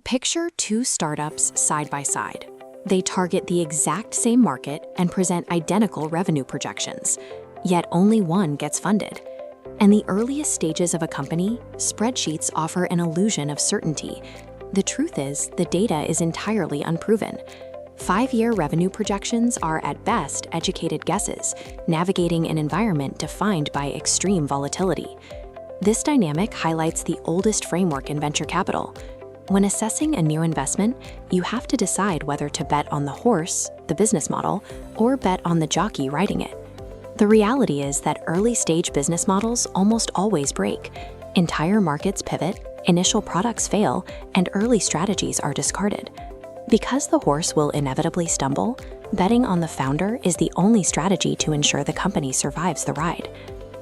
Picture two startups side by side. They target the exact same market and present identical revenue projections, yet only one gets funded. In the earliest stages of a company, spreadsheets offer an illusion of certainty. The truth is, the data is entirely unproven. 5-year revenue projections are at best educated guesses, navigating an environment defined by extreme volatility. This dynamic highlights the oldest framework in venture capital. When assessing a new investment, you have to decide whether to bet on the horse, the business model, or bet on the jockey riding it. The reality is that early-stage business models almost always break. Entire markets pivot, initial products fail, and early strategies are discarded. Because the horse will inevitably stumble, betting on the founder is the only strategy to ensure the company survives the ride.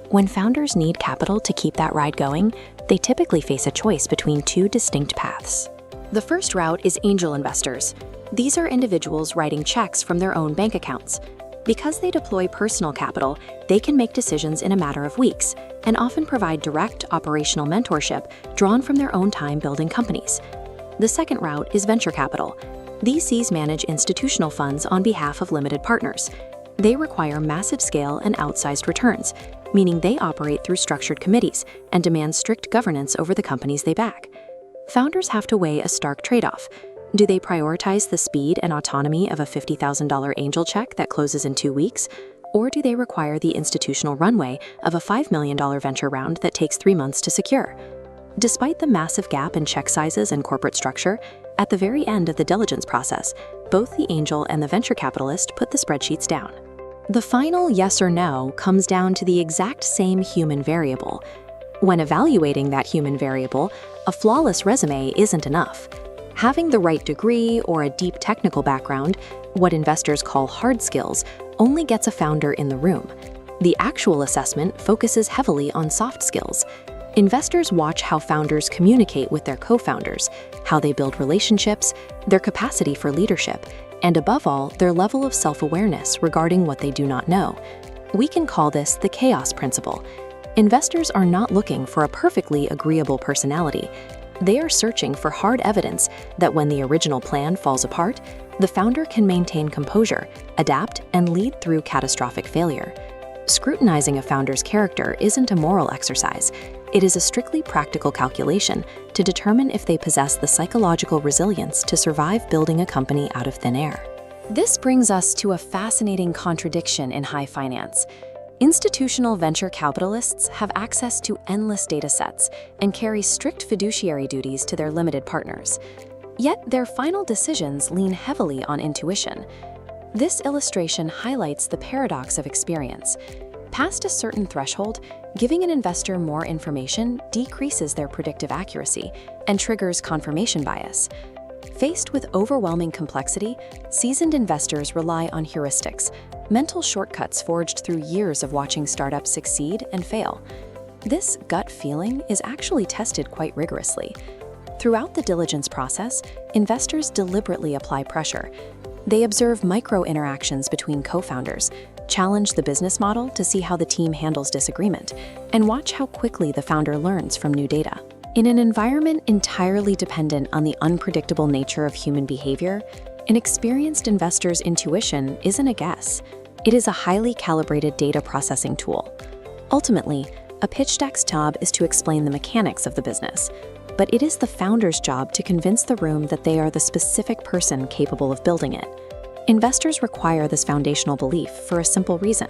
When founders need capital to keep that ride going, they typically face a choice between two distinct paths. The first route is angel investors. These are individuals writing checks from their own bank accounts. Because they deploy personal capital, they can make decisions in a matter of weeks and often provide direct operational mentorship drawn from their own time building companies. The second route is venture capital. VCs manage institutional funds on behalf of limited partners. They require massive scale and outsized returns, meaning they operate through structured committees and demand strict governance over the companies they back. Founders have to weigh a stark trade-off. Do they prioritize the speed and autonomy of a $50,000 angel check that closes in 2 weeks? Or do they require the institutional runway of a $5 million venture round that takes 3 months to secure? Despite the massive gap in check sizes and corporate structure, at the very end of the diligence process, both the angel and the venture capitalist put the spreadsheets down. The final yes or no comes down to the exact same human variable. When evaluating that human variable, a flawless resume isn't enough. Having the right degree or a deep technical background, what investors call hard skills, only gets a founder in the room. The actual assessment focuses heavily on soft skills. Investors watch how founders communicate with their co-founders, how they build relationships, their capacity for leadership, and above all, their level of self-awareness regarding what they do not know. We can call this the chaos principle. Investors are not looking for a perfectly agreeable personality. They are searching for hard evidence that when the original plan falls apart, the founder can maintain composure, adapt, and lead through catastrophic failure. Scrutinizing a founder's character isn't a moral exercise. It is a strictly practical calculation to determine if they possess the psychological resilience to survive building a company out of thin air. This brings us to a fascinating contradiction in high finance. Institutional venture capitalists have access to endless data sets and carry strict fiduciary duties to their limited partners. Yet their final decisions lean heavily on intuition. This illustration highlights the paradox of experience. Past a certain threshold, giving an investor more information decreases their predictive accuracy and triggers confirmation bias. Faced with overwhelming complexity, seasoned investors rely on heuristics, mental shortcuts forged through years of watching startups succeed and fail. This gut feeling is actually tested quite rigorously. Throughout the diligence process, investors deliberately apply pressure. They observe micro-interactions between co-founders, challenge the business model to see how the team handles disagreement, and watch how quickly the founder learns from new data. In an environment entirely dependent on the unpredictable nature of human behavior, an experienced investor's intuition isn't a guess. It is a highly calibrated data processing tool. Ultimately, a pitch deck's job is to explain the mechanics of the business, but it is the founder's job to convince the room that they are the specific person capable of building it. Investors require this foundational belief for a simple reason.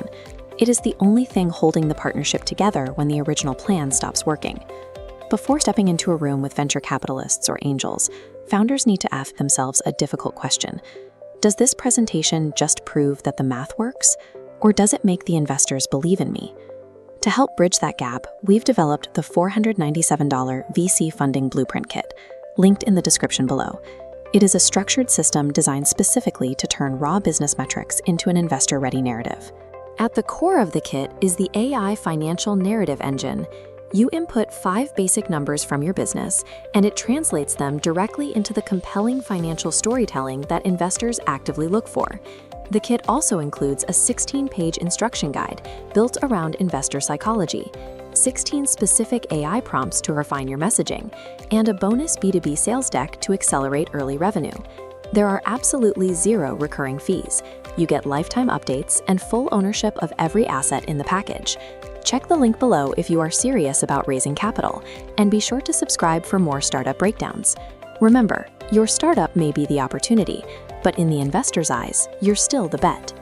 It is the only thing holding the partnership together when the original plan stops working. Before stepping into a room with venture capitalists or angels, founders need to ask themselves a difficult question. Does this presentation just prove that the math works, or does it make the investors believe in me? To help bridge that gap, we've developed the $497 VC Funding Blueprint Kit, linked in the description below. It is a structured system designed specifically to turn raw business metrics into an investor-ready narrative. At the core of the kit is the AI Financial Narrative Engine. You input 5 basic numbers from your business, and it translates them directly into the compelling financial storytelling that investors actively look for. The kit also includes a 16-page instruction guide built around investor psychology. 16 specific AI prompts to refine your messaging, and a bonus B2B sales deck to accelerate early revenue. There are absolutely zero recurring fees. You get lifetime updates and full ownership of every asset in the package. Check the link below if you are serious about raising capital, and be sure to subscribe for more startup breakdowns. Remember, your startup may be the opportunity, but in the investor's eyes, you're still the bet.